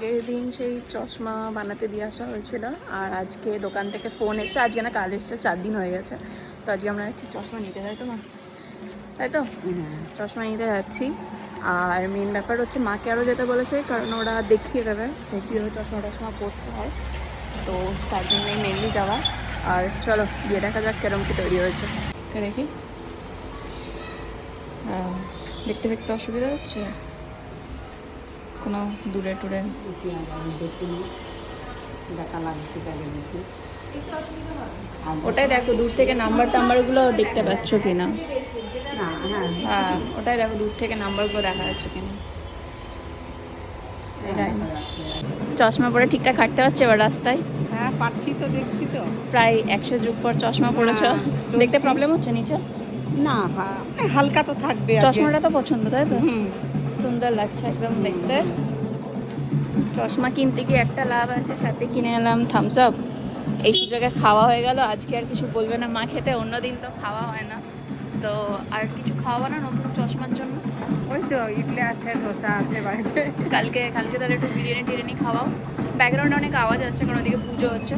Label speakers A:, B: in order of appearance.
A: আগের দিন সেই চশমা বানাতে দিয়ে আসা হয়েছিল, আর আজকে দোকান থেকে ফোন এসছে, আজকে না কাল এসছে, 4 দিন হয়ে গেছে। তো আজকে আমরা একটি চশমা নিতে, তাই তো মা? তাই তো চশমা নিতে যাচ্ছি। আর মেন ব্যাপার হচ্ছে মাকে আরও যেতে বলেছে, কারণ ওরা দেখিয়ে দেবে যে কীভাবে চশমা টশমা পড়তে হয়। তো তার জন্যই মেনলি যাওয়া। আর চলো গিয়ে দেখা যাক কেরম কি তৈরি হয়েছে। দেখি, দেখতে দেখতে অসুবিধা হচ্ছে কোনো দূরে টুরে ওটাই দেখো দূর থেকে নাম্বারগুলো দেখতে পাচ্ছ কিনা। হ্যাঁ ওটাই দেখো দূর থেকে নাম্বারগুলো দেখা যাচ্ছে কিনা। চশমা পরে ঠিকঠাক হাঁটতে পারছে এবার রাস্তায়?
B: হ্যাঁ পাচ্ছি তো, দেখছি তো।
A: প্রায় 100 যুগ পর চশমা পড়েছ, দেখতে প্রবলেম হচ্ছে নিচে?
B: না হালকা তো থাকবে।
A: চশমাটা তো পছন্দ, তাই তো? সুন্দর লাগছে একদম দেখতে। চশমা কিনতে গিয়ে একটা লাভ আছে, সাথে কিনে এলাম থামস আপ। এই সুযোগে খাওয়া হয়ে গেল। আজকে আর কিছু বলবে না মা খেতে, অন্যদিন তো খাওয়া হয় না। তো আর কিছু খাওয়া না নতুন চশমার জন্য?
B: ওই তো ইডলি আছে, ধোসা আছে বাড়িতে।
A: কালকে তাহলে একটু বিরিয়ানি টিরিয়ানি খাওয়াও। ব্যাকগ্রাউন্ডে অনেক আওয়াজ আসছে, কারণ ওদিকে পুজো হচ্ছে।